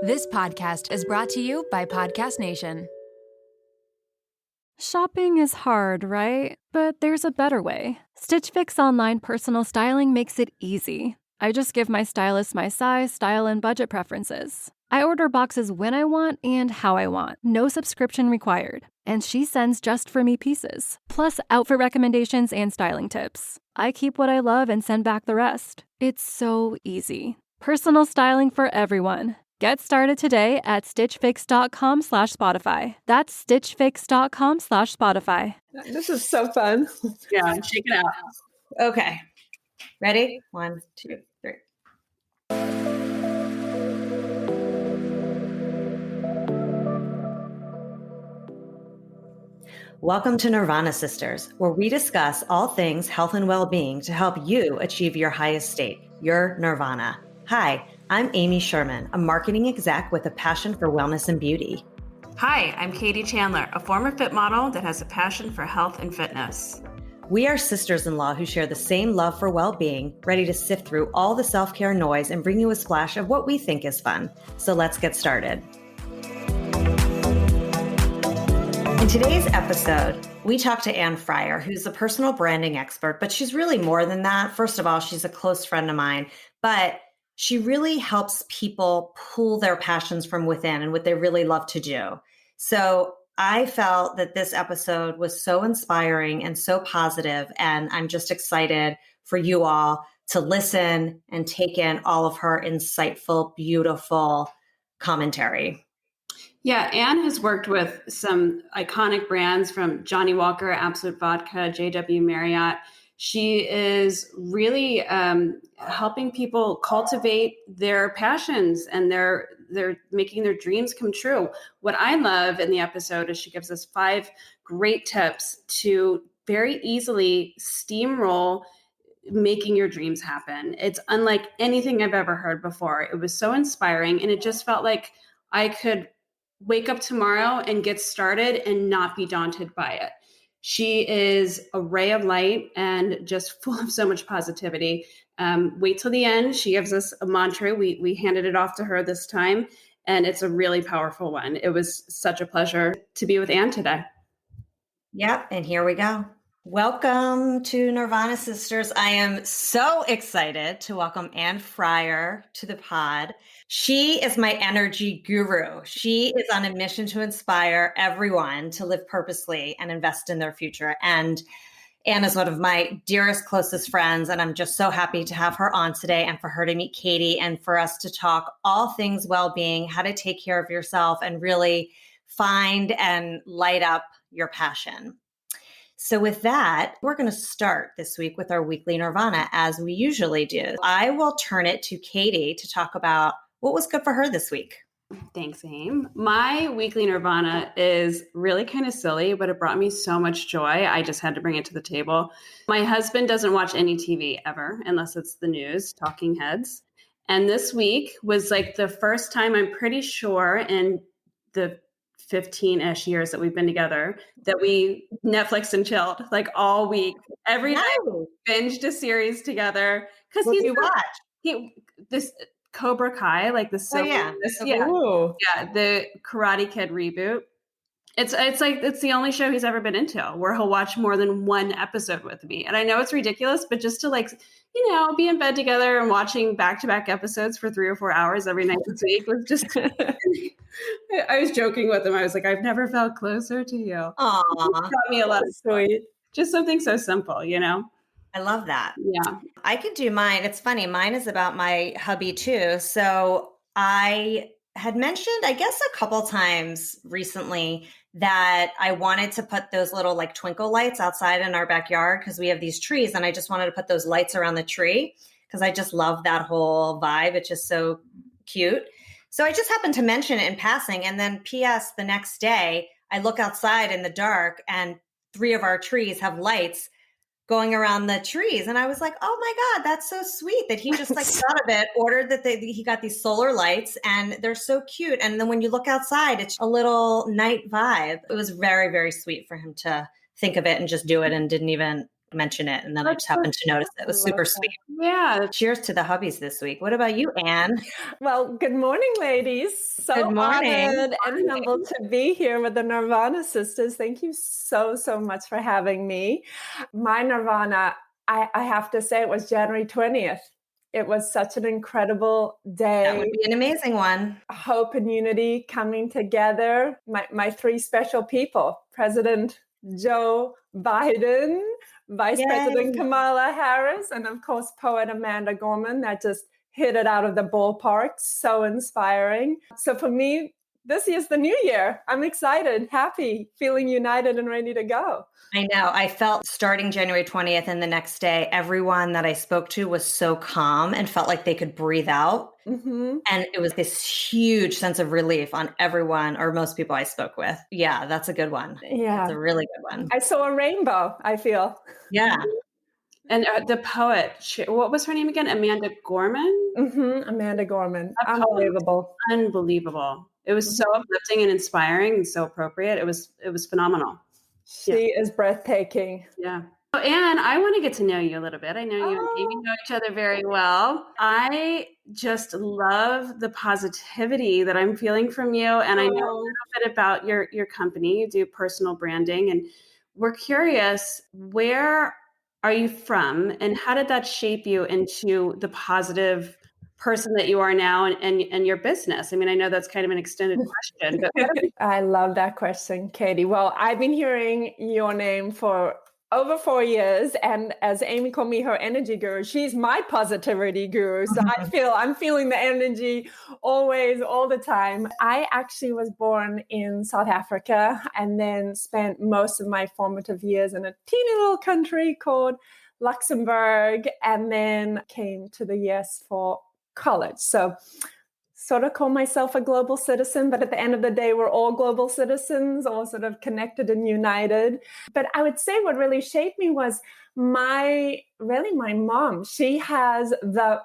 This podcast is brought to you by Podcast Nation. Shopping is hard, right? But there's a better way. Stitch Fix online personal styling makes it easy. I just give my stylist my size, style, and budget preferences. I order boxes when I want and how I want. No subscription required. And she sends just for me pieces. Plus outfit recommendations and styling tips. I keep what I love and send back the rest. It's so easy. Personal styling for everyone. Get started today at stitchfix.com/Spotify. That's stitchfix.com/Spotify. This is so fun. Yeah, shake it out. Okay. Ready? 1, 2, 3. Welcome to Nirvana Sisters, where we discuss all things health and well-being to help you achieve your highest state, your nirvana. Hi, I'm Amy Sherman, a marketing exec with a passion for wellness and beauty. Hi, I'm Katie Chandler, a former fit model that has a passion for health and fitness. We are sisters-in-law who share the same love for well-being, ready to sift through all the self-care noise and bring you a splash of what we think is fun. So let's get started. In today's episode, we talk to Anne Fryer, who's a personal branding expert, but she's really more than that. First of all, she's a close friend of mine, but she really helps people pull their passions from within and what they really love to do. So I felt that this episode was so inspiring and so positive, and I'm just excited for you all to listen and take in all of her insightful, beautiful commentary. Yeah, Anne has worked with some iconic brands from Johnny Walker, Absolute Vodka, JW Marriott. She is really helping people cultivate their passions, and they're making their dreams come true. What I love in the episode is she gives us 5 great tips to very easily steamroll making your dreams happen. It's unlike anything I've ever heard before. It was so inspiring, and it just felt like I could wake up tomorrow and get started and not be daunted by it. She is a ray of light and just full of so much positivity. Wait till the end. She gives us a mantra. We handed it off to her this time, and it's a really powerful one. It was such a pleasure to be with Anne today. Yep, and here we go. Welcome to Nirvana Sisters. I am so excited to welcome Anne Fryer to the pod. She is my energy guru. She is on a mission to inspire everyone to live purposely and invest in their future. And Anne is one of my dearest, closest friends, and I'm just so happy to have her on today and for her to meet Katie and for us to talk all things well-being, how to take care of yourself and really find and light up your passion. So with that, we're going to start this week with our weekly Nirvana, as we usually do. I will turn it to Katie to talk about what was good for her this week. Thanks, Aim. My weekly Nirvana is really kind of silly, but it brought me so much joy. I just had to bring it to the table. My husband doesn't watch any TV ever, unless it's the news, talking heads. And this week was like the first time, I'm pretty sure, in the 15-ish years that we've been together, that we Netflix and chilled like all week. Every night we binged a series together. What did you watch? This Cobra Kai, like the yeah, the Karate Kid reboot. It's like it's the only show he's ever been into where he'll watch more than one episode with me. And I know it's ridiculous, but just to be in bed together and watching back-to-back episodes for 3 or 4 hours every night this week was just I was joking with him. I was like, I've never felt closer to you. Aww. It brought me a lot of joy. Just something so simple, I love that. Yeah. I could do mine. It's funny. Mine is about my hubby too. So I had mentioned, I guess a couple times recently, that I wanted to put those little like twinkle lights outside in our backyard because we have these trees, and I just wanted to put those lights around the tree because I just love that whole vibe. It's just so cute. So I just happened to mention it in passing, and then P.S. the next day I look outside in the dark and 3 of our trees have lights going around the trees. And I was like, oh my God, that's so sweet that he just like thought of it, ordered that he got these solar lights, and they're so cute. And then when you look outside, it's a little night vibe. It was very, very sweet for him to think of it and just do it, and didn't even mention it. And then I That's just so happened to notice it. It was I love super that. sweet. Yeah. Cheers to the hubbies this week. What about you, Anne? Well, good morning, ladies. So Good morning. honored and humbled to be here with the Nirvana sisters. Thank you so much for having me. My Nirvana, I have to say, it was January 20th. It was such an incredible day. That would be an amazing one. Hope and unity coming together. My three special people, President Joe Biden, Vice Yay. President Kamala Harris, and of course, poet Amanda Gorman, that just hit it out of the ballpark. So inspiring. So for me, this is the new year. I'm excited, happy, feeling united and ready to go. I know. I felt starting January 20th and the next day, everyone that I spoke to was so calm and felt like they could breathe out. Mm-hmm. And it was this huge sense of relief on everyone or most people I spoke with. Yeah, that's a good one. Yeah. That's a really good one. I saw a rainbow, I feel. Yeah. And the poet, what was her name again? Amanda Gorman? Mm-hmm. Amanda Gorman. That poem. Unbelievable. Unbelievable. It was so uplifting and inspiring and so appropriate. It was phenomenal. She is breathtaking. Yeah. So, Anne, I want to get to know you a little bit. I know you and Amy know each other very well. I just love the positivity that I'm feeling from you. And I know a little bit about your company. You do personal branding. And we're curious, where are you from? And how did that shape you into the positive person that you are now and your business? I mean, I know that's kind of an extended question, but I love that question, Katie. Well, I've been hearing your name for over 4 years. And as Amy called me her energy guru, she's my positivity guru. So I'm feeling the energy always, all the time. I actually was born in South Africa and then spent most of my formative years in a teeny little country called Luxembourg, and then came to the US for college. So sort of call myself a global citizen, but at the end of the day, we're all global citizens, all sort of connected and united. But I would say what really shaped me was my mom. She has the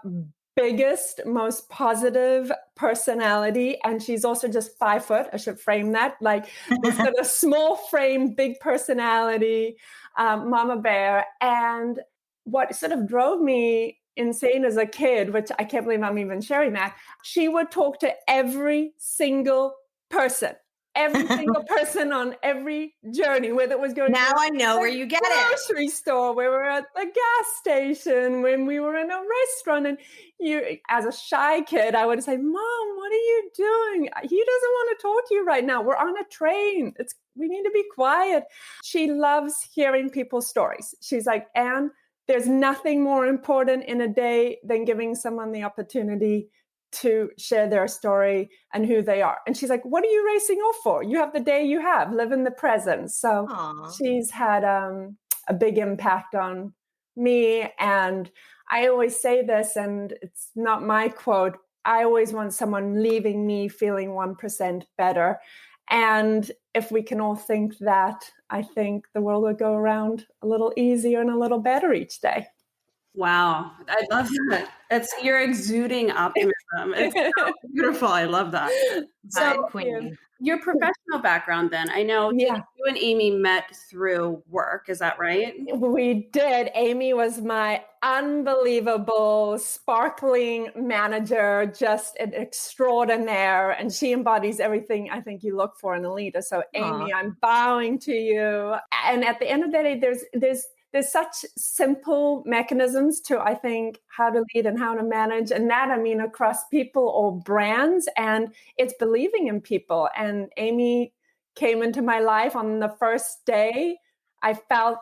biggest, most positive personality. And she's also just 5 foot. I should frame that. Like this sort of small frame, big personality, Mama Bear. And what sort of drove me insane as a kid, which I can't believe I'm even sharing that, she would talk to every single person on every journey, whether it was going now to I know where you get it. Grocery store, we were at the gas station, when we were in a restaurant, and you, as a shy kid, I would say, "Mom, what are you doing? He doesn't want to talk to you right now. We're on a train. We need to be quiet." She loves hearing people's stories. She's like, "Anne, there's nothing more important in a day than giving someone the opportunity to share their story and who they are." And she's like, "What are you racing off for? You have the day you have. Live in the present." So she's had a big impact on me. And I always say this, and it's not my quote, I always want someone leaving me feeling 1% better. And if we can all think that, I think the world will go around a little easier and a little better each day. Wow. I love that. You're exuding optimism. It's so beautiful. I love that. So, Queen. Your professional background then, I know you and Amy met through work. Is that right? We did. Amy was my unbelievable, sparkling manager, just an extraordinaire. And she embodies everything I think you look for in a leader. So Amy, I'm bowing to you. And at the end of the day, there's such simple mechanisms to, I think, how to lead and how to manage. And that, I mean, across people or brands, and it's believing in people. And Amy came into my life on the first day. I felt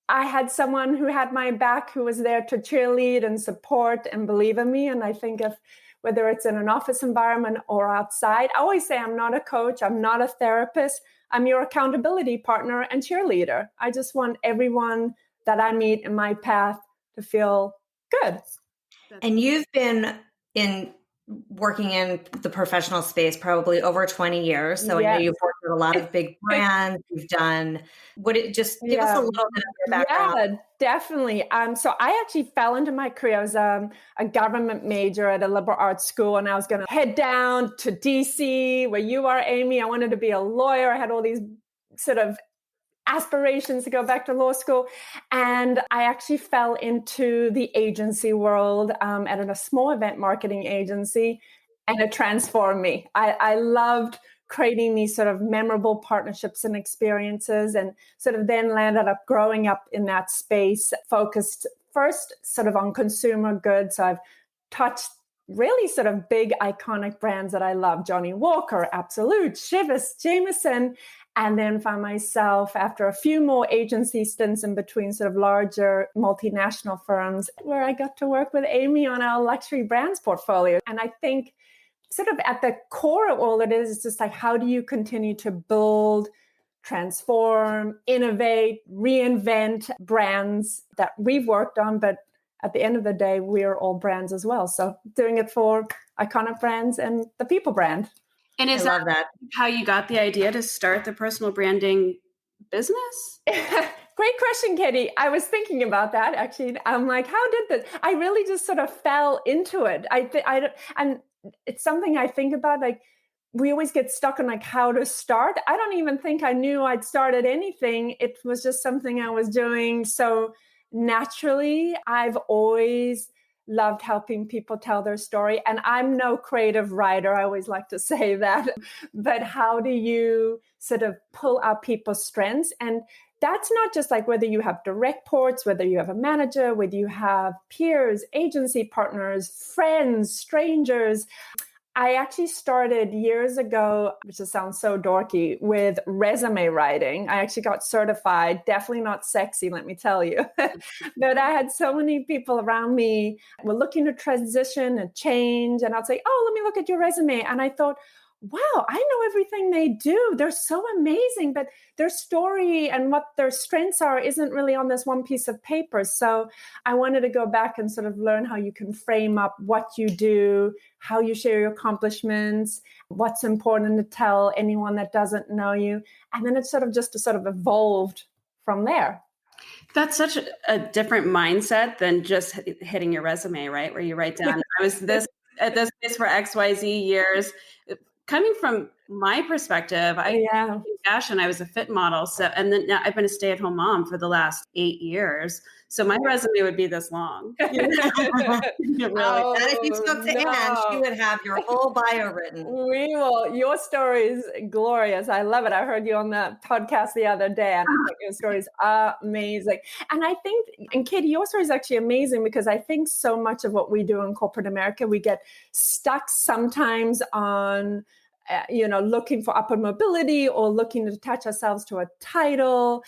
I had someone who had my back, who was there to cheerlead and support and believe in me. And I think whether it's in an office environment or outside, I always say I'm not a coach, I'm not a therapist. I'm your accountability partner and cheerleader. I just want everyone that I meet in my path to feel good. And you've been working in the professional space probably over 20 years. So I know you've worked with a lot of big brands. You've done, give us a little bit of your background? Yeah, definitely. So I actually fell into my career. I was a government major at a liberal arts school, and I was going to head down to DC, where you are, Amy. I wanted to be a lawyer. I had all these sort of aspirations to go back to law school. And I actually fell into the agency world at a small event marketing agency, and it transformed me. I loved creating these sort of memorable partnerships and experiences, and sort of then landed up growing up in that space, focused first sort of on consumer goods. So I've touched really sort of big iconic brands that I love: Johnny Walker, Absolute, Chivas, Jameson. And then found myself, after a few more agency stints in between sort of larger multinational firms, where I got to work with Amy on our luxury brands portfolio. And I think sort of at the core of all it is just like, how do you continue to build, transform, innovate, reinvent brands that we've worked on, but at the end of the day, we're all brands as well. So doing it for iconic brands and the people brand. And is that how you got the idea to start the personal branding business? Great question, Katie. I was thinking about that actually. I'm like, how did this? I really just sort of fell into it. And it's something I think about. Like, we always get stuck on like how to start. I don't even think I knew I'd started anything. It was just something I was doing so naturally. I've always loved helping people tell their story. And I'm no creative writer. I always like to say that. But how do you sort of pull out people's strengths? And that's not just like whether you have direct ports, whether you have a manager, whether you have peers, agency partners, friends, strangers. I actually started years ago, which just sounds so dorky, with resume writing. I actually got certified, definitely not sexy, let me tell you. But I had so many people around me were looking to transition and change. And I'd say, oh, let me look at your resume. And I thought, wow, I know everything they do. They're so amazing, but their story and what their strengths are isn't really on this one piece of paper. So I wanted to go back and sort of learn how you can frame up what you do, how you share your accomplishments, what's important to tell anyone that doesn't know you. And then it's sort of evolved from there. That's such a different mindset than just hitting your resume, right? Where you write down, I was this at this place for XYZ years. Coming from my perspective, in fashion, I was a fit model. So, and then now I've been a stay-at-home mom for the last 8 years. So my resume would be this long. Really? If you spoke to Anne, she would have your whole bio written. We will. Your story is glorious. I love it. I heard you on the podcast the other day, and I think your story is amazing. And I think, and Katie, your story is actually amazing because I think so much of what we do in corporate America, we get stuck sometimes on looking for upward mobility or looking to attach ourselves to a title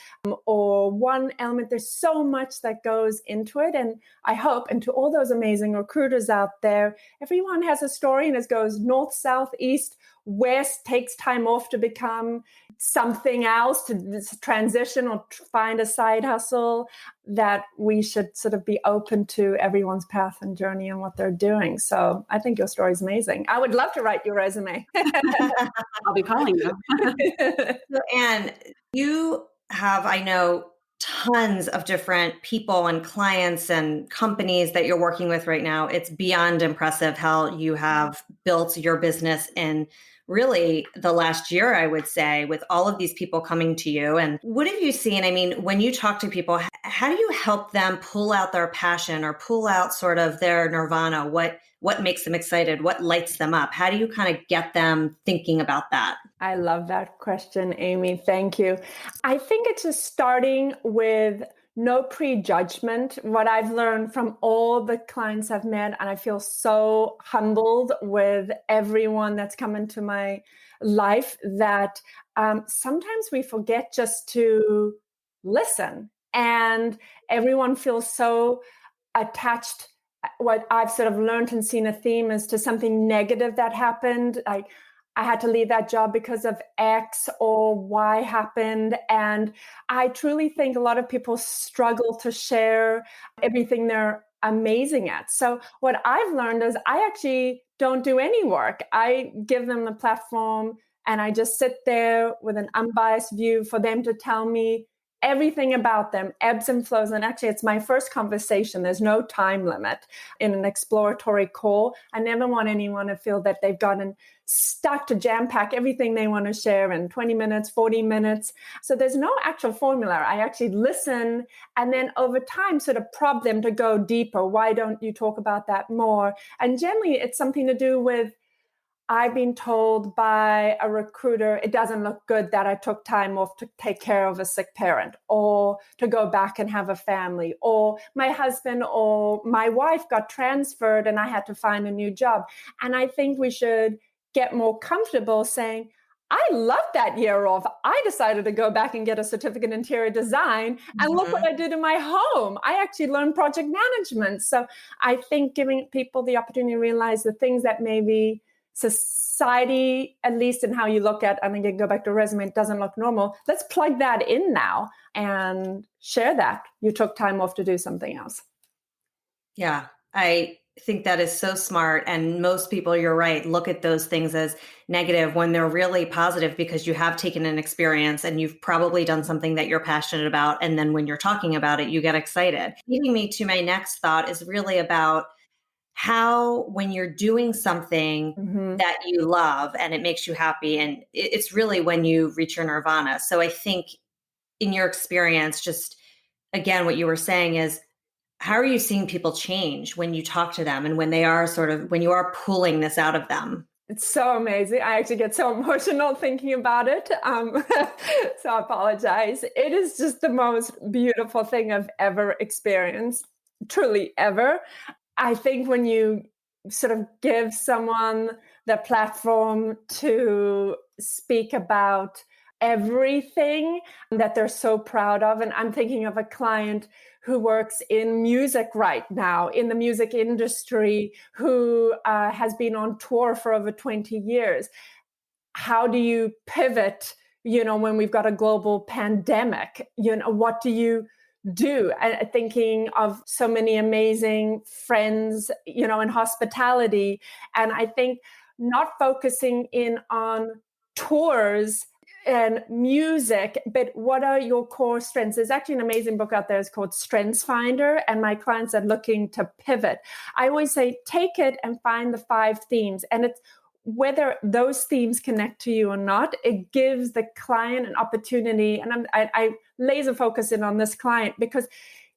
or one element. There's so much that goes into it. And I hope, and to all those amazing recruiters out there, everyone has a story and it goes north, south, east, west, takes time off to become something else, to transition or find a side hustle, that we should sort of be open to everyone's path and journey and what they're doing. So I think your story is amazing. I would love to write your resume. I'll be calling you. So, Anne, you have, I know, tons of different people and clients and companies that you're working with right now. It's beyond impressive how you have built your business in really the last year, I would say, with all of these people coming to you. And what have you seen? I mean, when you talk to people, how do you help them pull out their passion or pull out sort of their nirvana? What makes them excited? What lights them up? How do you kind of get them thinking about that? I love that question, Amy. Thank you. I think it's just starting with no prejudgment. What I've learned from all the clients I've met, and I feel so humbled with everyone that's come into my life, that sometimes we forget just to listen. And everyone feels so attached. What I've sort of learned and seen a theme is to something negative that happened. Like, I had to leave that job because of X or Y happened. And I truly think a lot of people struggle to share everything they're amazing at. So what I've learned is I actually don't do any work. I give them the platform and I just sit there with an unbiased view for them to tell me everything about them ebbs and flows. And actually, it's my first conversation. There's no time limit in an exploratory call. I never want anyone to feel that they've gotten stuck to jam pack everything they want to share in 20 minutes, 40 minutes. So there's no actual formula. I actually listen and then over time sort of prod them to go deeper. Why don't you talk about that more? And generally, it's something to do with, I've been told by a recruiter, it doesn't look good that I took time off to take care of a sick parent or to go back and have a family, or my husband or my wife got transferred and I had to find a new job. And I think we should get more comfortable saying, I love that year off. I decided to go back and get a certificate in interior design. And look what I did in my home. I actually learned project management. So I think giving people the opportunity to realize the things that maybe society, at least in how you look at, and again, go back to resume, it doesn't look normal. Let's plug that in now and share that you took time off to do something else. Yeah, I think that is so smart. And most people, you're right, look at those things as negative when they're really positive because you have taken an experience and you've probably done something that you're passionate about. And then when you're talking about it, you get excited. Leading me to my next thought is really about how when you're doing something that you love and it makes you happy, and it's really when you reach your nirvana. So I think in your experience, just again, what you were saying is, how are you seeing people change when you talk to them and when they are when you are pulling this out of them? It's so amazing. I actually get so emotional thinking about it. So I apologize. It is just the most beautiful thing I've ever experienced, truly ever. I think when you sort of give someone the platform to speak about everything that they're so proud of, and I'm thinking of a client who works in music right now, in the music industry, who has been on tour for over 20 years. How do you pivot, when we've got a global pandemic? What do you do? And thinking of so many amazing friends, in hospitality. And I think not focusing in on tours and music, but what are your core strengths? There's actually an amazing book out there. It's called Strengths Finder. And my clients are looking to pivot. I always say, take it and find the 5 themes. And it's whether those themes connect to you or not, it gives the client an opportunity. And I laser focus in on this client because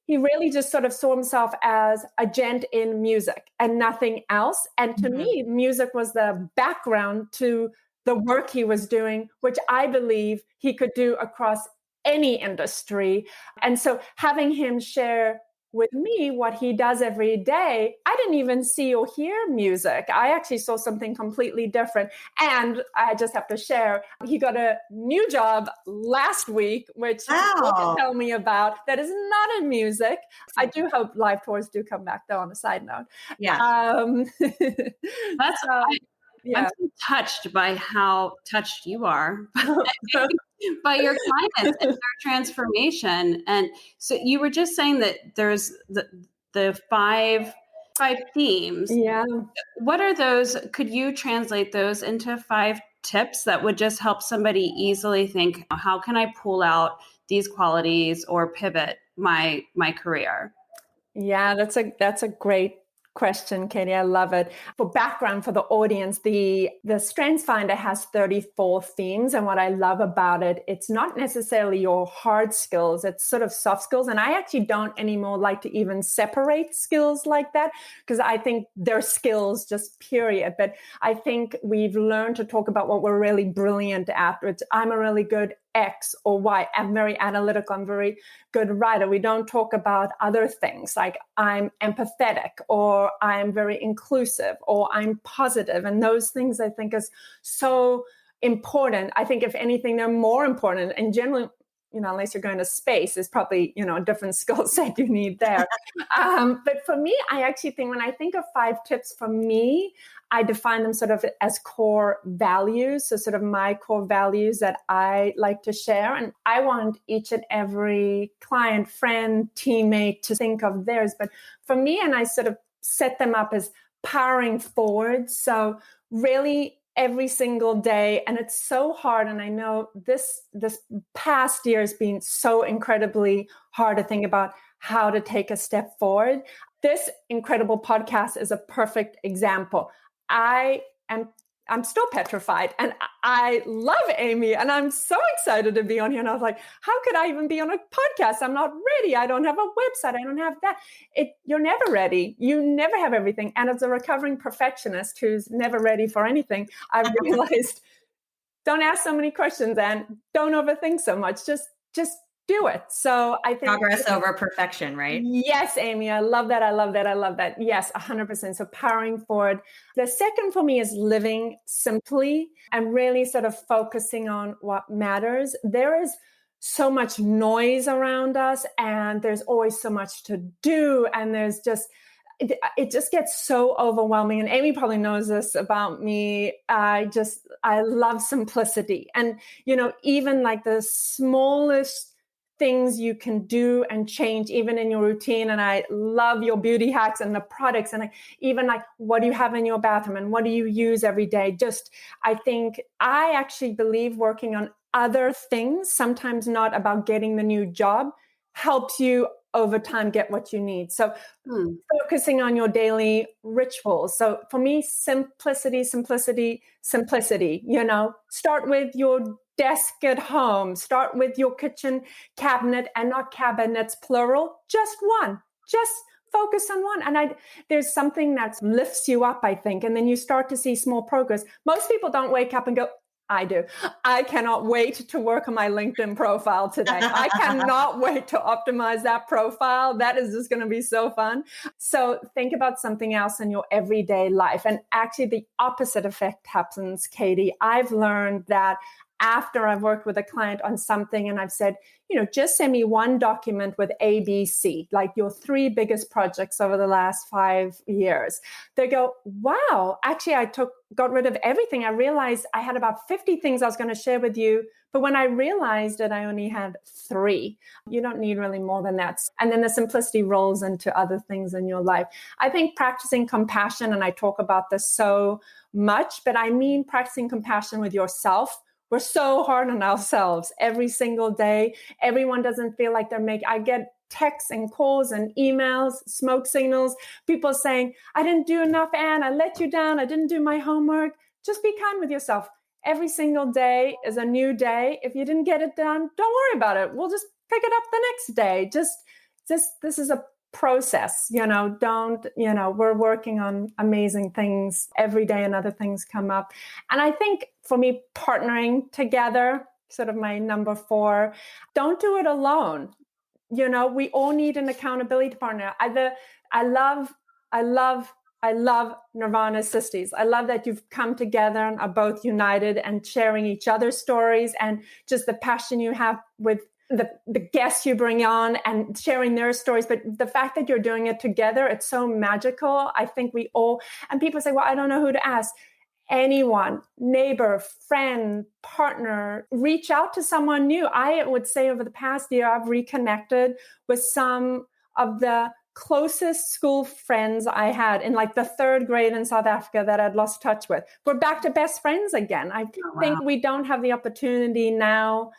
he really just sort of saw himself as a gent in music and nothing else. And to me, music was the background to the work he was doing, which I believe he could do across any industry. And so having him share with me what he does every day, I didn't even see or hear music. I actually saw something completely different. And I just have to share, he got a new job last week, which he can tell me about, that is not in music. I do hope live tours do come back, though, on a side note. Yeah. That's I'm so touched by how touched you are by your clients and their transformation. And so you were just saying that there's the five themes. Yeah. What are those? Could you translate those into 5 tips that would just help somebody easily think, how can I pull out these qualities or pivot my career? Yeah, that's a great question, Katie. I love it. For background for the audience, the Strengths Finder has 34 themes. And what I love about it, it's not necessarily your hard skills, it's sort of soft skills. And I actually don't anymore like to even separate skills like that, because I think they're skills just period. But I think we've learned to talk about what we're really brilliant at, which I'm a really good X or Y. I'm very analytical. I'm very good writer. We don't talk about other things like I'm empathetic or I'm very inclusive or I'm positive. And those things I think is so important. I think if anything, they're more important. And generally, unless you're going to space, is probably, a different skill set you need there. But for me, I actually think when I think of 5 tips for me, I define them sort of as core values. So sort of my core values that I like to share. And I want each and every client, friend, teammate to think of theirs. But for me, and I sort of set them up as powering forward. So really every single day. And it's so hard. And I know this past year has been so incredibly hard to think about how to take a step forward. This incredible podcast is a perfect example. I'm still petrified, and I love Amy, and I'm so excited to be on here. And I was like, how could I even be on a podcast? I'm not ready. I don't have a website. I don't have that. You're never ready. You never have everything. And as a recovering perfectionist who's never ready for anything, I've realized, don't ask so many questions and don't overthink so much. Just do it. So I think progress over perfection, right? Yes, Amy. I love that. I love that. I love that. Yes, 100%. So powering forward. The second for me is living simply and really sort of focusing on what matters. There is so much noise around us, and there's always so much to do. And there's just, it just gets so overwhelming. And Amy probably knows this about me. I love simplicity. And, even like the smallest things you can do and change even in your routine. And I love your beauty hacks and the products, and even like, what do you have in your bathroom and what do you use every day? I actually believe working on other things, sometimes not about getting the new job, helps you over time get what you need. So focusing on your daily rituals. So for me, simplicity. Start with your desk at home. Start with your kitchen cabinet, and not cabinets plural, just one. Just focus on one. And there's something that lifts you up, I think. And then you start to see small progress. Most people don't wake up and go, I do. I cannot wait to work on my LinkedIn profile today. I cannot wait to optimize that profile. That is just going to be so fun. So think about something else in your everyday life. And actually the opposite effect happens, Katie. I've learned that after I've worked with a client on something and I've said, just send me one document with ABC, like your 3 biggest projects over the last 5 years. They go, wow, actually I got rid of everything. I realized I had about 50 things I was going to share with you. But when I realized that I only had 3, you don't need really more than that. And then the simplicity rolls into other things in your life. I think practicing compassion, and I talk about this so much, but I mean practicing compassion with yourself. We're so hard on ourselves every single day. Everyone doesn't feel like I get texts and calls and emails, smoke signals, people saying, I didn't do enough, Anne. I let you down. I didn't do my homework. Just be kind with yourself. Every single day is a new day. If you didn't get it done, don't worry about it. We'll just pick it up the next day. Just this is a process, we're working on amazing things every day and other things come up. And I think for me, partnering together, sort of my number 4, don't do it alone. We all need an accountability partner. I love Nirvana Sisters. I love that you've come together and are both united and sharing each other's stories and just the passion you have with the guests you bring on and sharing their stories. But the fact that you're doing it together, it's so magical. I think we all, and people say, well, I don't know who to ask. Anyone, neighbor, friend, partner, reach out to someone new. I would say over the past year, I've reconnected with some of the closest school friends I had in like the 3rd grade in South Africa that I'd lost touch with. We're back to best friends again. I think we don't have the opportunity now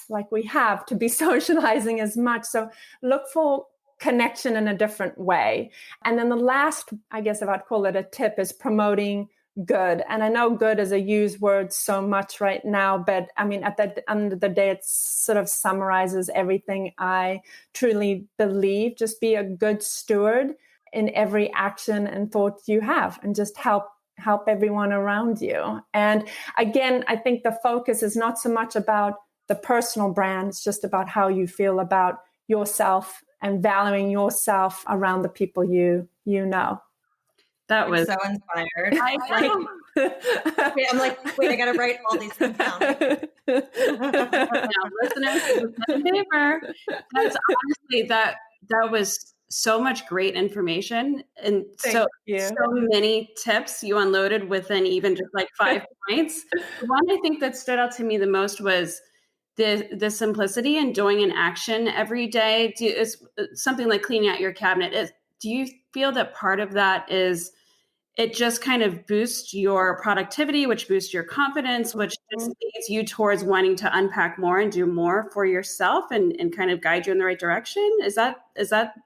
like we have to be socializing as much. So look for connection in a different way. And then the last, I guess if I'd call it a tip, is promoting good. And I know good is a used word so much right now, but I mean, at the end of the day, it sort of summarizes everything I truly believe. Just be a good steward in every action and thought you have, and just help everyone around you. And again, I think the focus is not so much about the personal brand. It's just about how you feel about yourself and valuing yourself around the people you know. That was so inspired. I'm like, wait, I got to write all these things down. Now, listeners, paper. That's honestly that was so much great information and so many tips you unloaded within even just like 5 points. The one I think that stood out to me the most was the simplicity and doing an action every day. It's something like cleaning out your cabinet. Do you feel that part of that is it just kind of boosts your productivity, which boosts your confidence, which just leads you towards wanting to unpack more and do more for yourself and kind of guide you in the right direction. Is that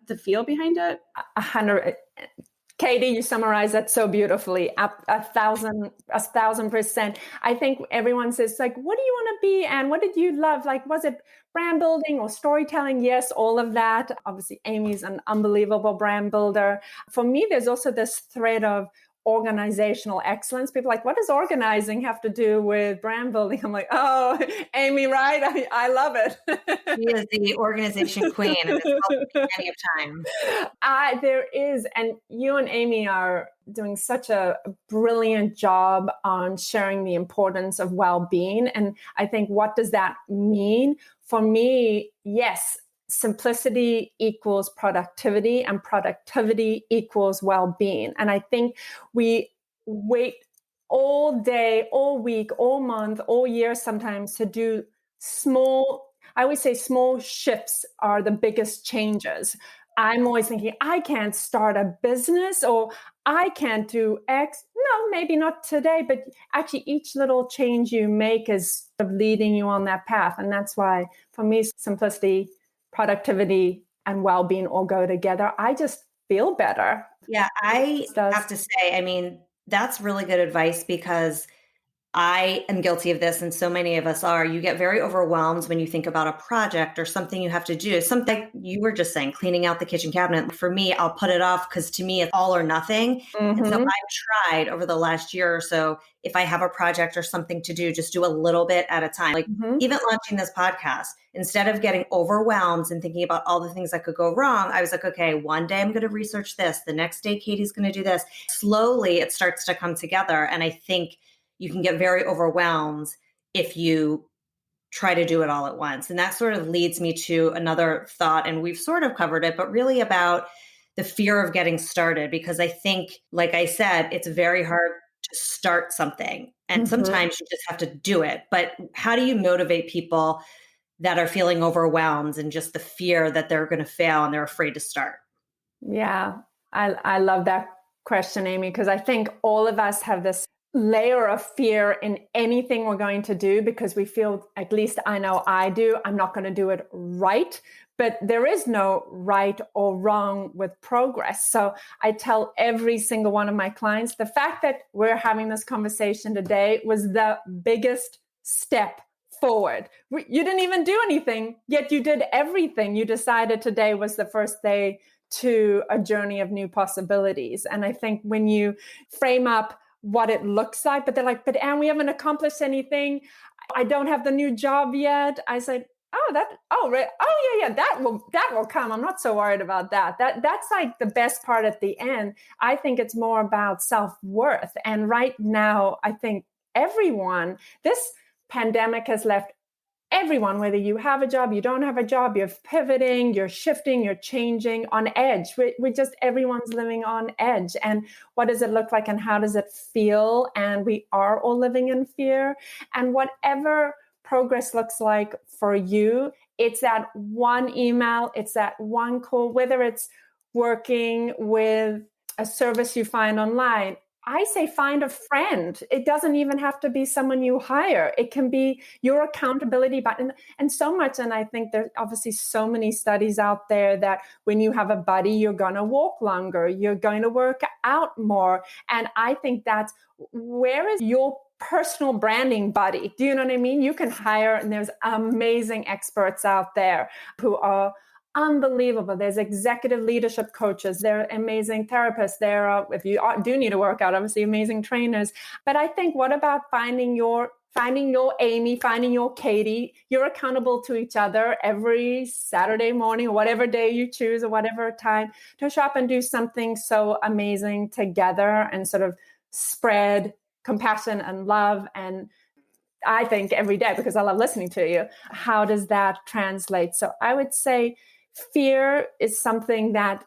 the feel behind it? 100. Katie, you summarized that so beautifully. A thousand percent. I think everyone says, like, what do you want to be? And what did you love? Like, was it brand building or storytelling? Yes, all of that. Obviously, Amy's an unbelievable brand builder. For me, there's also this thread of organizational excellence. People are like, what does organizing have to do with brand building? I'm like, oh, Amy, right? I love it. She is the organization queen, and it's helped me many of times. There is, and you and Amy are doing such a brilliant job on sharing the importance of well-being. And I think, what does that mean? For me, yes, simplicity equals productivity, and productivity equals well-being. And I think we wait all day, all week, all month, all year sometimes to do I always say small shifts are the biggest changes. I'm always thinking, I can't start a business, or I can't do X. No, maybe not today, but actually each little change you make is sort of leading you on that path. And that's why, for me, simplicity, productivity, and well-being all go together. I just feel better. Yeah, I have to say, I mean, that's really good advice, because I am guilty of this, and so many of us are. You get very overwhelmed when you think about a project or something you have to do. Something like you were just saying, cleaning out the kitchen cabinet. For me, I'll put it off because to me, it's all or nothing. And so I've tried over the last year or so, if I have a project or something to do, just do a little bit at a time. Like even launching this podcast, instead of getting overwhelmed and thinking about all the things that could go wrong, I was like, okay, one day I'm going to research this. The next day, Katie's going to do this. Slowly, it starts to come together. And I think you can get very overwhelmed if you try to do it all at once. And that sort of leads me to another thought, and we've sort of covered it, but really about the fear of getting started. Because I think, like I said, it's very hard to start something. And sometimes you just have to do it. But how do you motivate people that are feeling overwhelmed and just the fear that they're going to fail and they're afraid to start? Yeah, I love that question, Amy, because I think all of us have this layer of fear in anything we're going to do, because we feel, at least I know I do, I'm not going to do it right. But there is no right or wrong with progress. So I tell every single one of my clients, the fact that we're having this conversation today was the biggest step forward. You didn't even do anything, yet you did everything. You decided today was the first day to a journey of new possibilities. And I think when you frame up what it looks like, but they're like, but Anne, we haven't accomplished anything. I don't have the new job yet. I said, that will come. I'm not so worried about that. That's like the best part at the end. I think it's more about self-worth. And right now, I think this pandemic has left everyone, whether you have a job, you don't have a job, you're pivoting, you're shifting, you're changing, on edge. Everyone's living on edge. And what does it look like and how does it feel? And we are all living in fear. And whatever progress looks like for you, it's that one email, it's that one call, whether it's working with a service you find online. I say find a friend. It doesn't even have to be someone you hire. It can be your accountability button and so much. And I think there's obviously so many studies out there that when you have a buddy, you're going to walk longer, you're going to work out more. And I think that's where is your personal branding buddy? Do you know what I mean? You can hire, and there's amazing experts out there who are unbelievable. There's executive leadership coaches. There are amazing therapists. There are, if you do need a workout, obviously amazing trainers. But I think, what about finding your Amy, finding your Katie? You're accountable to each other every Saturday morning or whatever day you choose or whatever time to show up and do something so amazing together and sort of spread compassion and love. And I think every day, because I love listening to you, how does that translate? So I would say fear is something that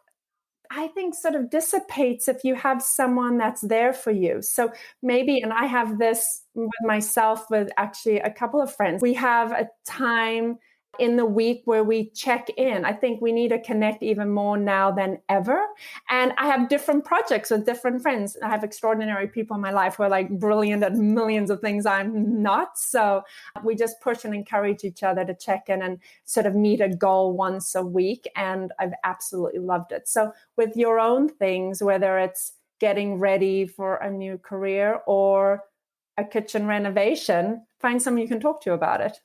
I think sort of dissipates if you have someone that's there for you. So maybe, and I have this with myself, with actually a couple of friends, we have a time in the week where we check in. I think we need to connect even more now than ever. And I have different projects with different friends. I have extraordinary people in my life who are like brilliant at millions of things I'm not. So we just push and encourage each other to check in and sort of meet a goal once a week. And I've absolutely loved it. So with your own things, whether it's getting ready for a new career or a kitchen renovation, find someone you can talk to about it.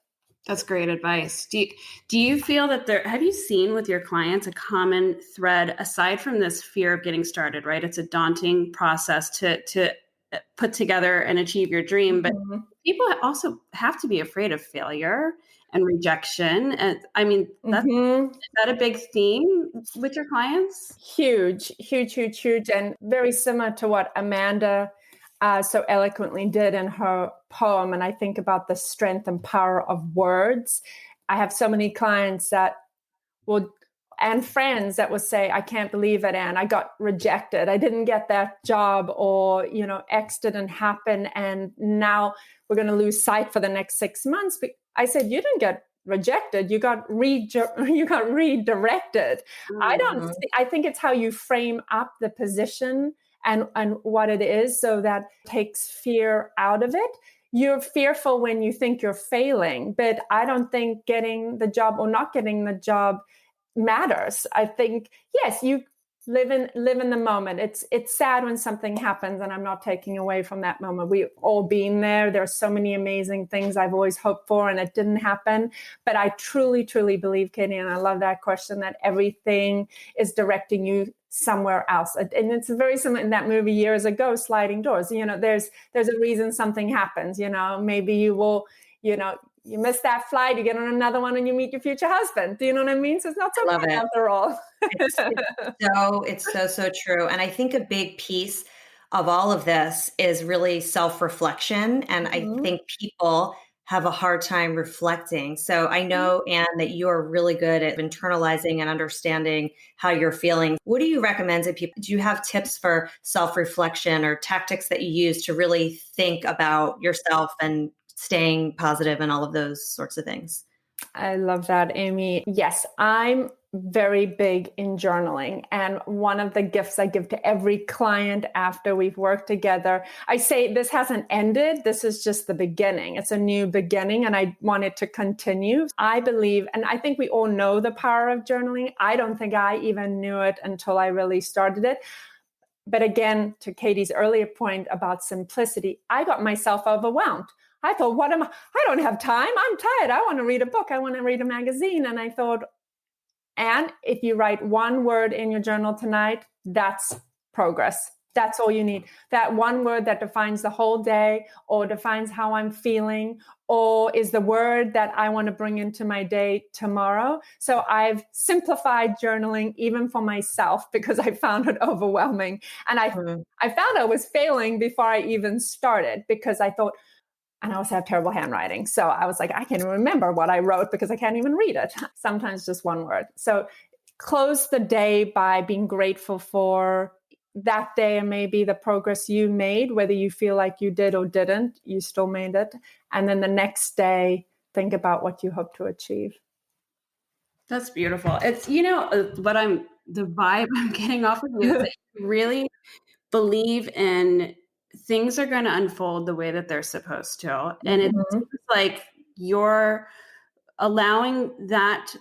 That's great advice. Do you feel that have you seen with your clients a common thread aside from this fear of getting started, right? It's a daunting process to put together and achieve your dream, but people also have to be afraid of failure and rejection. And I mean, is that a big theme with your clients? Huge. And very similar to what Amanda so eloquently did in her poem. And I think about the strength and power of words. I have so many clients that will, and friends that will say, I can't believe it, Anne, I got rejected. I didn't get that job, or, X didn't happen. And now we're going to lose sight for the next 6 months. But I said, you didn't get rejected. You got redirected. I think it's how you frame up the position and what it is, so that takes fear out of it. You're fearful when you think you're failing, but I don't think getting the job or not getting the job matters. I think, yes, you live in the moment. It's sad when something happens, and I'm not taking away from that moment. We've all been there. There's so many amazing things I've always hoped for, and it didn't happen. But I truly, truly believe, Katie, and I love that question, that everything is directing you somewhere else. And it's very similar in that movie years ago, Sliding Doors. There's a reason something happens. Maybe you will, you miss that flight, you get on another one, and you meet your future husband. Do you know what I mean? So it's not so bad after all. It's so true. And I think a big piece of all of this is really self-reflection. And I think people have a hard time reflecting. So I know, Anne, that you are really good at internalizing and understanding how you're feeling. What do you recommend to people? Do you have tips for self-reflection or tactics that you use to really think about yourself and staying positive and all of those sorts of things? I love that, Amy. Yes, I'm very big in journaling. And one of the gifts I give to every client after we've worked together, I say, this hasn't ended. This is just the beginning. It's a new beginning, and I want it to continue. I believe, and I think we all know the power of journaling. I don't think I even knew it until I really started it. But again, to Katie's earlier point about simplicity, I got myself overwhelmed. I thought, I don't have time. I'm tired. I want to read a book. I want to read a magazine. And I thought, and if you write one word in your journal tonight, that's progress. That's all you need. That one word that defines the whole day, or defines how I'm feeling, or is the word that I want to bring into my day tomorrow. So I've simplified journaling even for myself, because I found it overwhelming. And I found I was failing before I even started, because I thought, and I also have terrible handwriting. So I was like, I can't remember what I wrote because I can't even read it. Sometimes just one word. So close the day by being grateful for that day, and maybe the progress you made, whether you feel like you did or didn't, you still made it. And then the next day, think about what you hope to achieve. That's beautiful. It's, the vibe I'm getting off of you is that you really believe in things are going to unfold the way that they're supposed to. And it seems like you're allowing that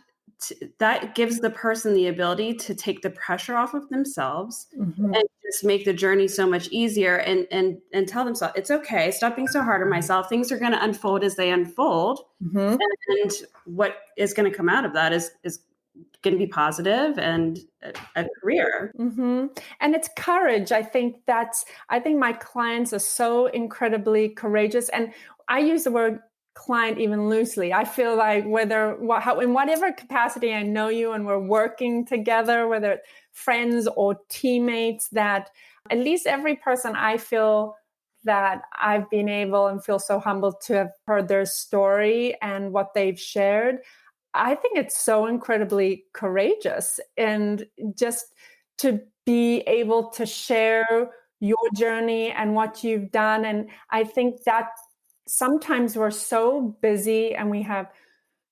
gives the person the ability to take the pressure off of themselves and just make the journey so much easier, and tell themselves, it's okay. Stop being so hard on myself. Things are going to unfold as they unfold. And what is going to come out of that is going to be positive and a career. And it's courage. I think my clients are so incredibly courageous. And I use the word client even loosely. I feel like in whatever capacity I know you and we're working together, whether it's friends or teammates, that at least every person I feel that I've been able and feel so humbled to have heard their story and what they've shared. I think it's so incredibly courageous, and just to be able to share your journey and what you've done. And I think that sometimes we're so busy and we have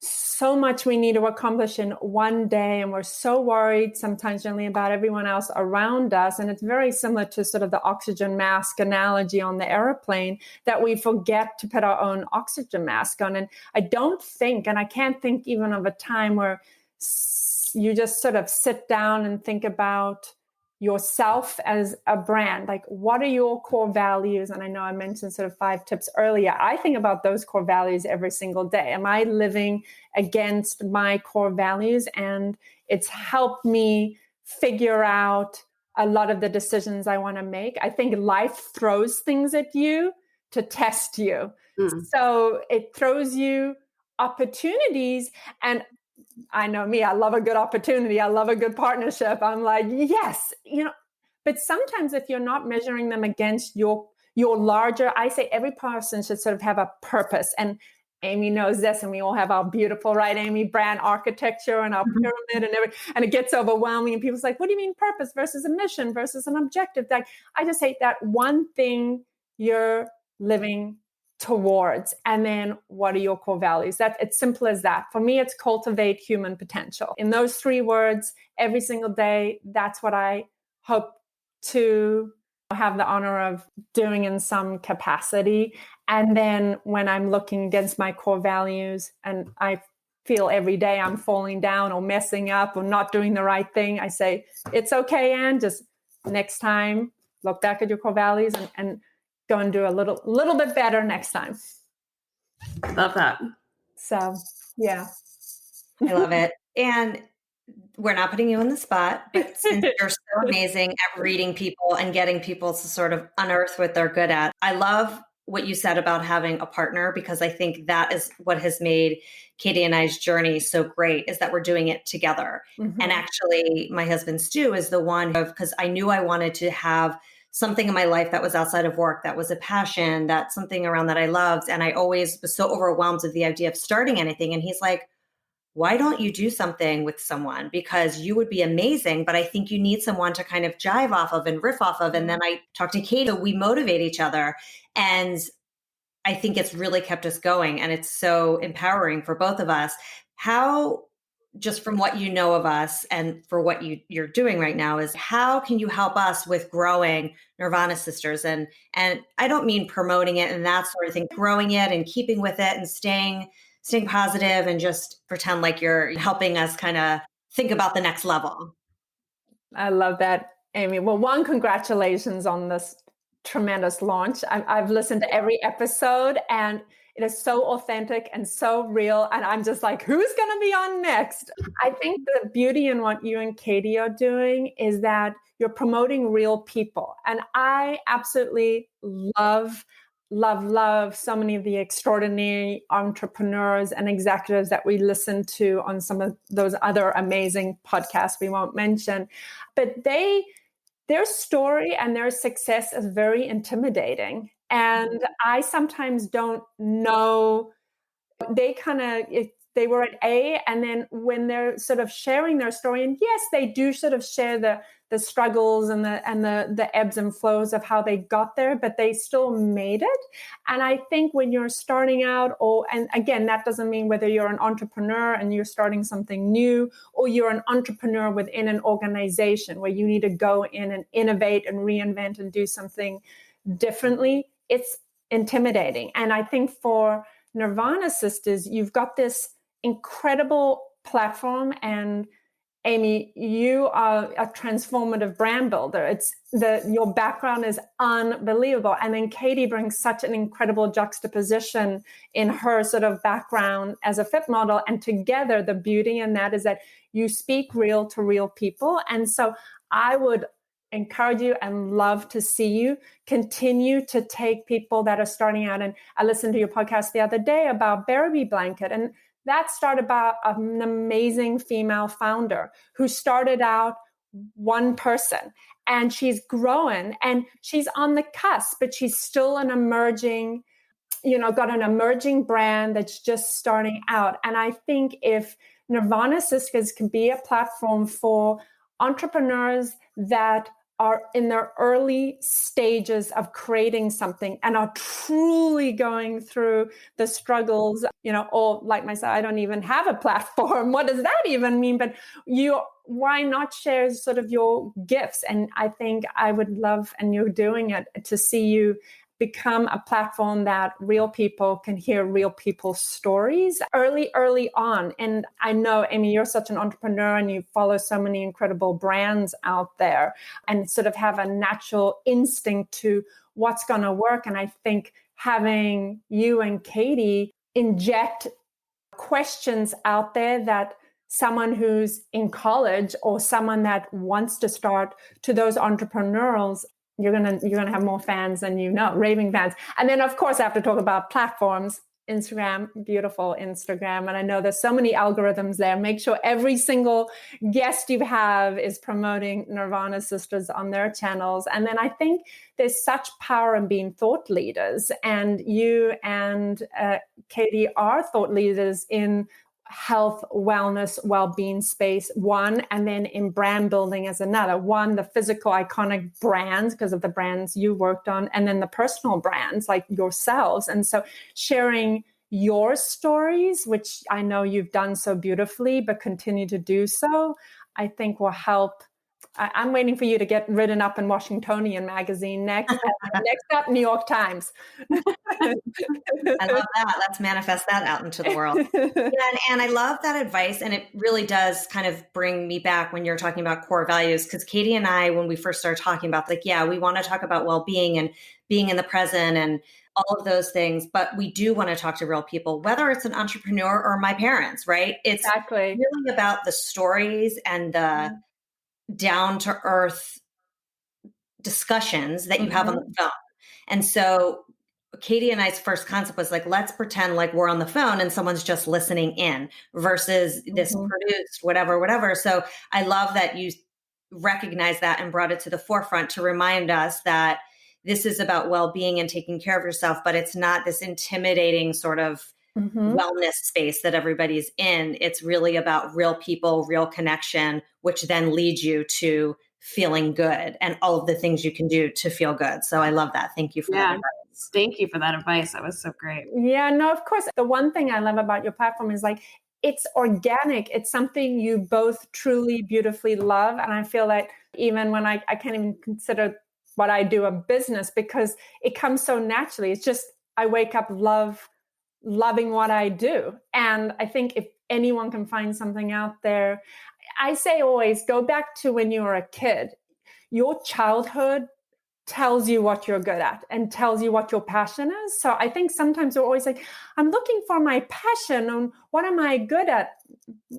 so much we need to accomplish in one day. And we're so worried sometimes generally about everyone else around us. And it's very similar to sort of the oxygen mask analogy on the airplane, that we forget to put our own oxygen mask on. And I don't think, and I can't think even of a time where you just sort of sit down and think about yourself as a brand. Like, what are your core values? And I know I mentioned sort of 5 tips earlier. I think about those core values every single day. Am I living against my core values? And it's helped me figure out a lot of the decisions I want to make. I think life throws things at you to test you. So it throws you opportunities. And I know me, I love a good opportunity. I love a good partnership. I'm like, yes, but sometimes if you're not measuring them against your larger, I say every person should sort of have a purpose. And Amy knows this, and we all have our beautiful, right, Amy, brand architecture and our pyramid and everything. And it gets overwhelming. And people's like, what do you mean purpose versus a mission versus an objective? Like, I just say that one thing you're living towards, and then what are your core values? That it's simple as that. For me, it's cultivate human potential. In those 3 words, every single day, that's what I hope to have the honor of doing in some capacity. And then when I'm looking against my core values and I feel every day I'm falling down or messing up or not doing the right thing, I say, it's okay, Anne, just next time, look back at your core values and go and do a little bit better next time. Love that. So, yeah. I love it. And we're not putting you on the spot, but since you're so amazing at reading people and getting people to sort of unearth what they're good at, I love what you said about having a partner, because I think that is what has made Katie and I's journey so great, is that we're doing it together. And actually, my husband Stu is the one because I knew I wanted to have something in my life that was outside of work, that was a passion, that's something around that I loved. And I always was so overwhelmed with the idea of starting anything. And he's like, why don't you do something with someone? Because you would be amazing, but I think you need someone to kind of jive off of and riff off of. And then I talked to Katie, so we motivate each other. And I think it's really kept us going. And it's so empowering for both of us. How, just from what you know of us and for what you're doing right now, is how can you help us with growing Nirvana Sisters? And I don't mean promoting it and that sort of thing, growing it and keeping with it and staying positive and just pretend like you're helping us kind of think about the next level. I love that, Amy. Well, one, congratulations on this tremendous launch. I've listened to every episode and it is so authentic and so real. And I'm just like, who's going to be on next? I think the beauty in what you and Katie are doing is that you're promoting real people. And I absolutely love so many of the extraordinary entrepreneurs and executives that we listen to on some of those other amazing podcasts we won't mention. But their story and their success is very intimidating. And I sometimes don't know, they were at A, and then when they're sort of sharing their story, and yes, they do sort of share the struggles and the ebbs and flows of how they got there, but they still made it. And I think when you're starting out, and again, that doesn't mean whether you're an entrepreneur and you're starting something new, or you're an entrepreneur within an organization where you need to go in and innovate and reinvent and do something differently, it's intimidating. And I think for Nirvana Sisters, you've got this incredible platform, and Amy, you are a transformative brand builder. Your background is unbelievable. And then Katie brings such an incredible juxtaposition in her sort of background as a fit model. And together, the beauty in that is that you speak real to real people. And so I would encourage you and love to see you continue to take people that are starting out. And I listened to your podcast the other day about Baby Blanket, and that started about an amazing female founder who started out one person, and she's growing and she's on the cusp, but she's still an emerging, got an emerging brand that's just starting out. And I think if Nirvana Sisters can be a platform for entrepreneurs that are in their early stages of creating something and are truly going through the struggles, or like myself, I don't even have a platform. What does that even mean? But why not share sort of your gifts? And I think I would love, and you're doing it, to see you become a platform that real people can hear real people's stories early on. And I know, Amy, you're such an entrepreneur and you follow so many incredible brands out there and sort of have a natural instinct to what's going to work. And I think having you and Katie inject questions out there that someone who's in college or someone that wants to start, to those entrepreneurs, you're gonna have more fans than raving fans. And then of course I have to talk about platforms. Instagram, beautiful Instagram. And I know there's so many algorithms there. Make sure every single guest you have is promoting Nirvana Sisters on their channels. And then I think there's such power in being thought leaders. And you and Katie are thought leaders in health, wellness, well-being space, one, and then in brand building as another. One, the physical iconic brands because of the brands you worked on, and then the personal brands like yourselves. And so sharing your stories, which I know you've done so beautifully, but continue to do so, I think will help. I'm waiting for you to get written up in Washingtonian magazine next. Next up, New York Times. I love that. Let's manifest that out into the world. And I love that advice. And it really does kind of bring me back when you're talking about core values. Because Katie and I, when we first started talking about we want to talk about well-being and being in the present and all of those things, but we do want to talk to real people, whether it's an entrepreneur or my parents, right? It's exactly really about the stories and the down to earth discussions that you have on the phone. And so Katie and I's first concept was like, let's pretend like we're on the phone and someone's just listening in versus this produced whatever. So I love that you recognize that and brought it to the forefront to remind us that this is about well-being and taking care of yourself, but it's not this intimidating sort of wellness space that everybody's in. It's really about real people, real connection, which then leads you to feeling good and all of the things you can do to feel good. So I love that. Thank you for that advice. Thank you for that advice. That was so great. Yeah, no, of course. The one thing I love about your platform is like, it's organic. It's something you both truly, beautifully love. And I feel like even when I can't even consider what I do a business because it comes so naturally. It's just, I wake up loving what I do. And I think if anyone can find something out there, I say always go back to when you were a kid. Your childhood tells you what you're good at and tells you what your passion is. So I think sometimes we're always like, I'm looking for my passion and what am I good at,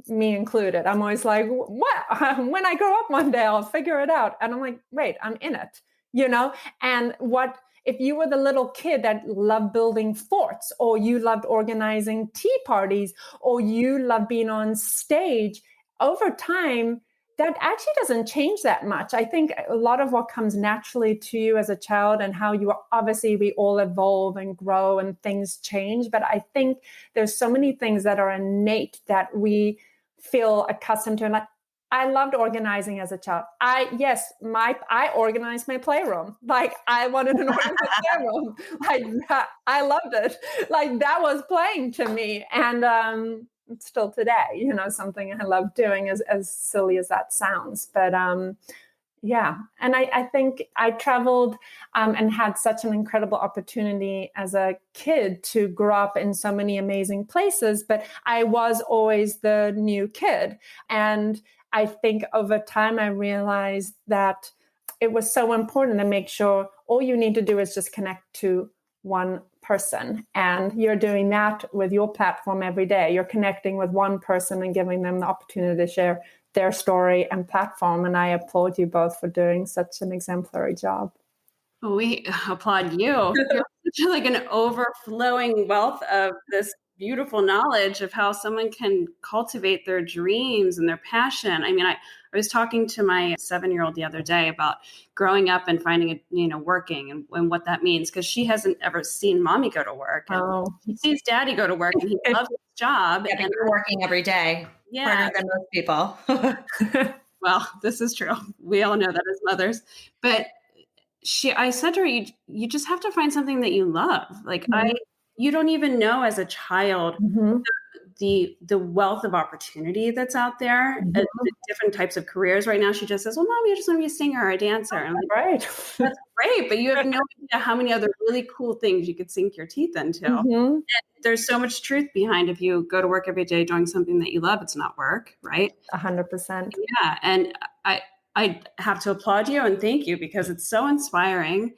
me included. I'm always like, what? When I grow up one day, I'll figure it out. And I'm like, wait, I'm in it, And if you were the little kid that loved building forts, or you loved organizing tea parties, or you loved being on stage, over time, that actually doesn't change that much. I think a lot of what comes naturally to you as a child and how you obviously we all evolve and grow and things change. But I think there's so many things that are innate that we feel accustomed to. And I loved organizing as a child. I organized my playroom. Like I wanted an organized playroom. Like I loved it. Like that was playing to me. And still today, something I love doing, as silly as that sounds. But yeah. And I think I traveled and had such an incredible opportunity as a kid to grow up in so many amazing places, but I was always the new kid. And I think over time, I realized that it was so important to make sure all you need to do is just connect to one person. And you're doing that with your platform every day. You're connecting with one person and giving them the opportunity to share their story and platform. And I applaud you both for doing such an exemplary job. We applaud you. You're such like an overflowing wealth of this beautiful knowledge of how someone can cultivate their dreams and their passion. I mean, I was talking to my 7-year-old the other day about growing up and finding working and what that means, because she hasn't ever seen mommy go to work. And he sees daddy go to work and he loves his job. Yeah, and you're working every day. Yeah. Harder than most people. Well, this is true. We all know that as mothers. But I said to her, you just have to find something that you love. Like you don't even know as a child the wealth of opportunity that's out there, the different types of careers right now. She just says, well, Mom, you just want to be a singer or a dancer. And I'm like, Right. that's great, but you have no idea how many other really cool things you could sink your teeth into. And there's so much truth behind if you go to work every day doing something that you love, it's not work, right? 100%. Yeah. And I have to applaud you and thank you because it's so inspiring.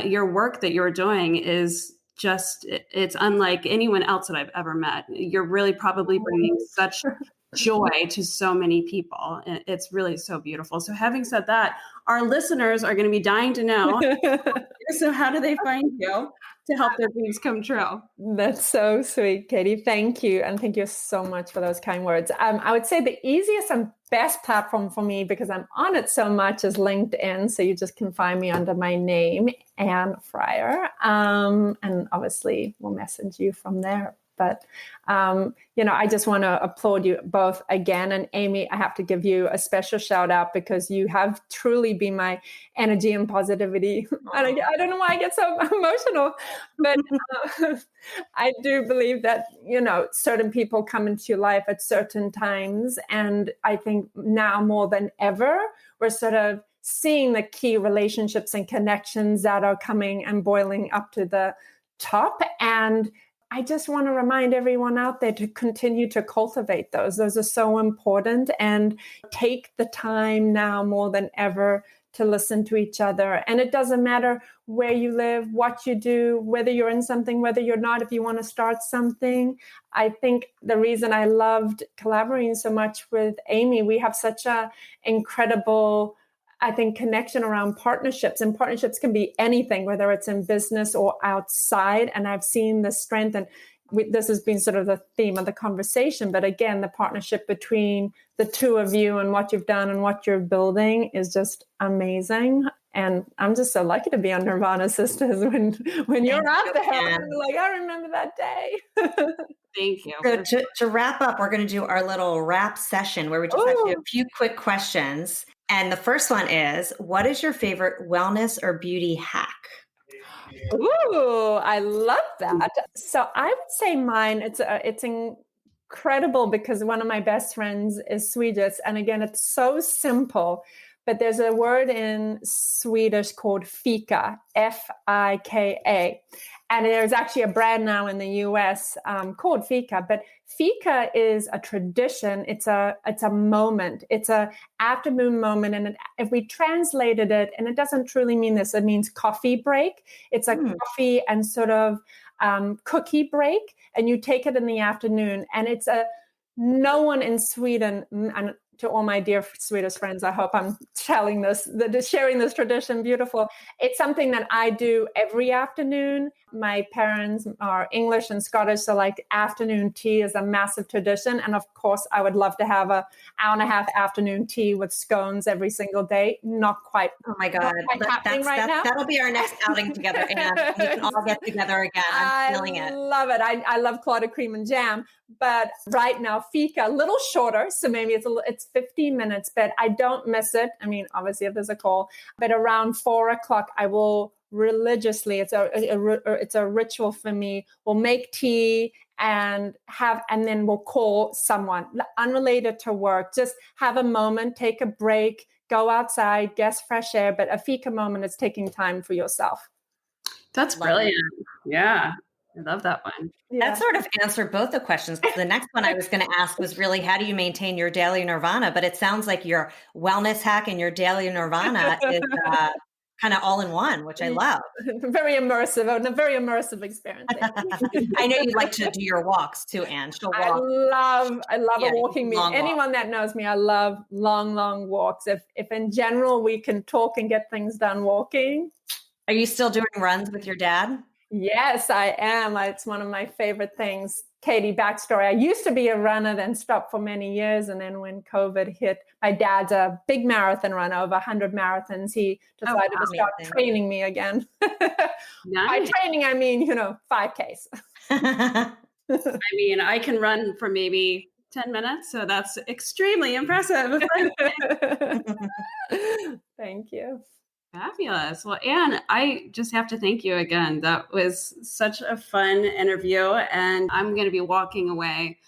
Your work that you're doing is it's unlike anyone else that I've ever met. You're really probably bringing such joy to so many people. It's really so beautiful. So having said that, our listeners are going to be dying to know. So how do they find you to help their dreams come true? That's so sweet, Katie. Thank you. And thank you so much for those kind words. I would say the easiest and best platform for me, because I'm on it so much, is LinkedIn. So you just can find me under my name, Anne Fryer. And obviously we'll message you from there. But, I just want to applaud you both again. And Amy, I have to give you a special shout out because you have truly been my energy and positivity. And I don't know why I get so emotional, but I do believe that, certain people come into your life at certain times. And I think now more than ever, we're sort of seeing the key relationships and connections that are coming and boiling up to the top. And I just want to remind everyone out there to continue to cultivate those. Those are so important, and take the time now more than ever to listen to each other. And it doesn't matter where you live, what you do, whether you're in something, whether you're not, if you want to start something. I think the reason I loved collaborating so much with Amy, we have such a incredible connection around partnerships, and partnerships can be anything, whether it's in business or outside. And I've seen the strength, and this has been sort of the theme of the conversation. But again, the partnership between the two of you and what you've done and what you're building is just amazing. And I'm just so lucky to be on Nirvana Sisters when you're out there. I'm like, I remember that day. Thank you. So to wrap up, we're going to do our little wrap session where we just have a few quick questions. And the first one is, what is your favorite wellness or beauty hack? Ooh, I love that. So I would say mine, it's incredible because one of my best friends is Swedish. And again, it's so simple, but there's a word in Swedish called fika, Fika. And there's actually a brand now in the US called Fika. But Fika is a tradition. It's a moment. It's a afternoon moment. And if we translated it, and it doesn't truly mean this, it means coffee break. It's a coffee and sort of cookie break. And you take it in the afternoon. And no one in Sweden, and to all my dear Swedish friends, I hope I'm sharing this tradition. Beautiful. It's something that I do every afternoon. My parents are English and Scottish, so like afternoon tea is a massive tradition. And of course, I would love to have an hour and a half afternoon tea with scones every single day. Not quite. Oh my God. That'll be our next outing together. And we can all get together again. I'm feeling it. I love it. I love clotted cream and jam. But right now, Fika, a little shorter. So maybe it's 15 minutes, but I don't miss it. I mean, obviously if there's a call, but around 4:00, I will religiously, it's a ritual for me. We'll make tea and then we'll call someone unrelated to work. Just have a moment, take a break, go outside, get fresh air. But a Fika moment is taking time for yourself. That's brilliant. Yeah. I love that one. Yeah. That sort of answered both the questions. The next one I was going to ask was really, how do you maintain your daily nirvana? But it sounds like your wellness hack and your daily nirvana is kind of all in one, which I love. Very immersive, and a very immersive experience. I know you like to do your walks too, Anne. She'll walk. I love a walking meet. Anyone that knows me, I love long walks. If in general we can talk and get things done walking. Are you still doing runs with your dad? Yes, I am. It's one of my favorite things. Katie, backstory. I used to be a runner, then stopped for many years. And then when COVID hit, my dad's a big marathon runner, over 100 marathons. He decided to start training me again. Nice. By training, I mean, 5Ks. I mean, I can run for maybe 10 minutes. So that's extremely impressive. Thank you. Fabulous. Well, Anne, I just have to thank you again. That was such a fun interview, and I'm going to be walking away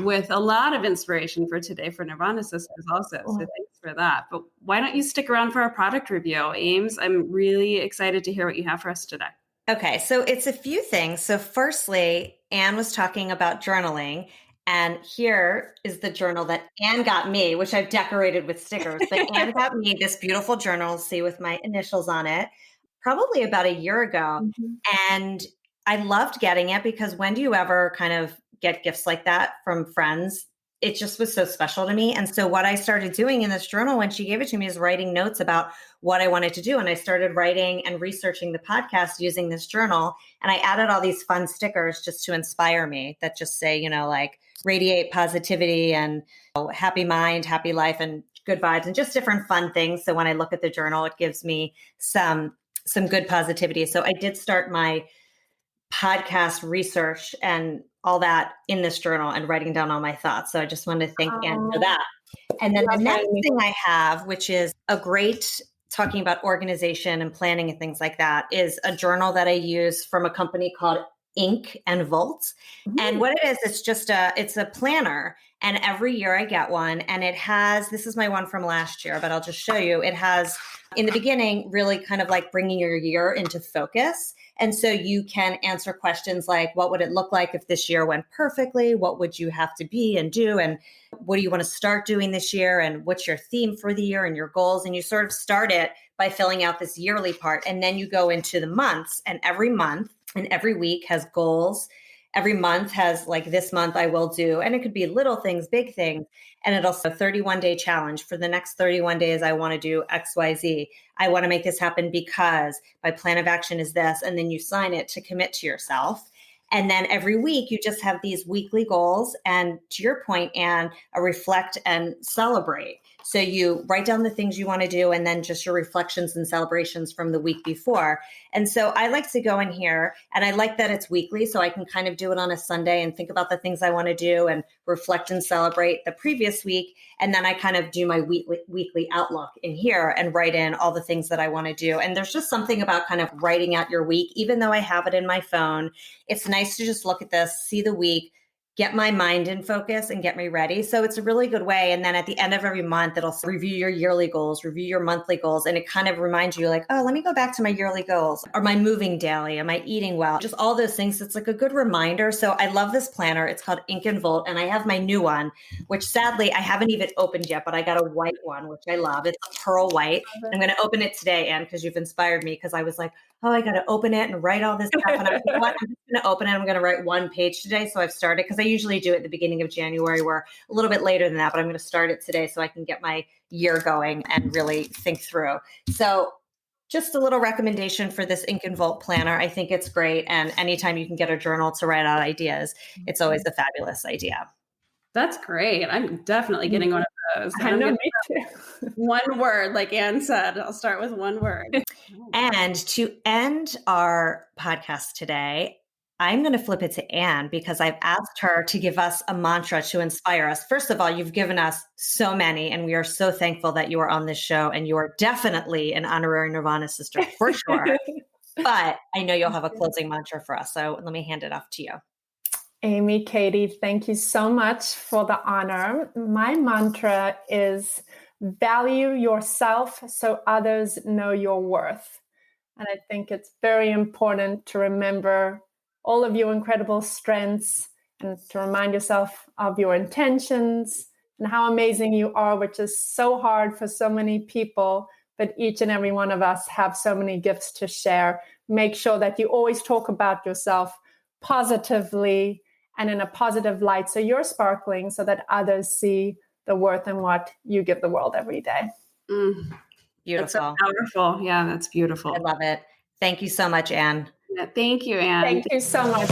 with a lot of inspiration for today for Nirvana Sisters also. So thanks for that. But why don't you stick around for our product review, Ames? I'm really excited to hear what you have for us today. Okay, so it's a few things. So firstly, Anne was talking about journaling, and here is the journal that Anne got me, which I've decorated with stickers. But Anne got me this beautiful journal, see, with my initials on it, probably about a year ago. And I loved getting it because when do you ever kind of get gifts like that from friends? It just was so special to me. And so what I started doing in this journal when she gave it to me is writing notes about what I wanted to do. And I started writing and researching the podcast using this journal. And I added all these fun stickers just to inspire me that just say, you know, like radiate positivity and happy mind, happy life, and good vibes, and just different fun things. So when I look at the journal, it gives me some good positivity. So I did start my podcast research and all that in this journal and writing down all my thoughts. So I just wanted to thank Anne for that. And then the next thing I have, which is a great talking about organization and planning and things like that, is a journal that I use from a company called Ink and Volt. And what it is, it's a planner. And every year I get one, and it has, this is my one from last year, but I'll just show you. It has in the beginning, really kind of like bringing your year into focus. And so you can answer questions like, what would it look like if this year went perfectly? What would you have to be and do? And what do you want to start doing this year? And what's your theme for the year and your goals? And you sort of start it by filling out this yearly part. And then you go into the months, and every month and every week has goals. Every month has like, this month I will do, and it could be little things, big things. And it also a 31-day challenge. For the next 31 days, I want to do X, Y, Z. I want to make this happen because my plan of action is this. And then you sign it to commit to yourself. And then every week you just have these weekly goals. And to your point, Anne, reflect and celebrate. So you write down the things you want to do, and then just your reflections and celebrations from the week before. And so I like to go in here, and I like that it's weekly, so I can kind of do it on a Sunday and think about the things I want to do and reflect and celebrate the previous week. And then I kind of do my weekly outlook in here and write in all the things that I want to do. And there's just something about kind of writing out your week, even though I have it in my phone. It's nice to just look at this, see the week, get my mind in focus, and get me ready. So it's a really good way. And then at the end of every month, it'll review your yearly goals, review your monthly goals. And it kind of reminds you like, oh, let me go back to my yearly goals. Am I moving daily? Am I eating well? Just all those things. It's like a good reminder. So I love this planner. It's called Ink and Volt. And I have my new one, which sadly I haven't even opened yet, but I got a white one, which I love. It's a pearl white. I'm going to open it today, Anne, because you've inspired me, because I was like, oh, I got to open it and write all this stuff. And I'm like, what? I'm just going to open it. I'm going to write one page today. So I've started, because I usually do it at the beginning of January. We're a little bit later than that, but I'm going to start it today so I can get my year going and really think through. So just a little recommendation for this Ink and Volt planner. I think it's great. And anytime you can get a journal to write out ideas, it's always a fabulous idea. That's great. I'm definitely getting one of those. I know, me too. One word, like Anne said. I'll start with one word. And to end our podcast today, I'm going to flip it to Anne, because I've asked her to give us a mantra to inspire us. First of all, you've given us so many, and we are so thankful that you are on this show, and you are definitely an honorary Nirvana sister for sure. But I know you'll have a closing mantra for us. So let me hand it off to you. Amy, Katie, thank you so much for the honor. My mantra is value yourself so others know your worth. And I think it's very important to remember all of your incredible strengths and to remind yourself of your intentions and how amazing you are, which is so hard for so many people, but each and every one of us have so many gifts to share. Make sure that you always talk about yourself positively and in a positive light, so you're sparkling, so that others see the worth in what you give the world every day. Beautiful. That's so powerful. Yeah, that's beautiful. I love it. Thank you so much, Anne. Yeah, thank you, Anne. Thank you so much.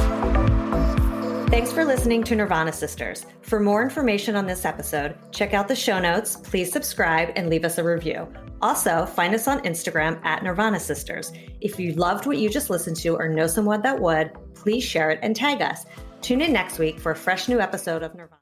Thanks for listening to Nirvana Sisters. For more information on this episode, check out the show notes, please subscribe, and leave us a review. Also, find us on Instagram at Nirvana Sisters. If you loved what you just listened to or know someone that would, please share it and tag us. Tune in next week for a fresh new episode of Nirvana.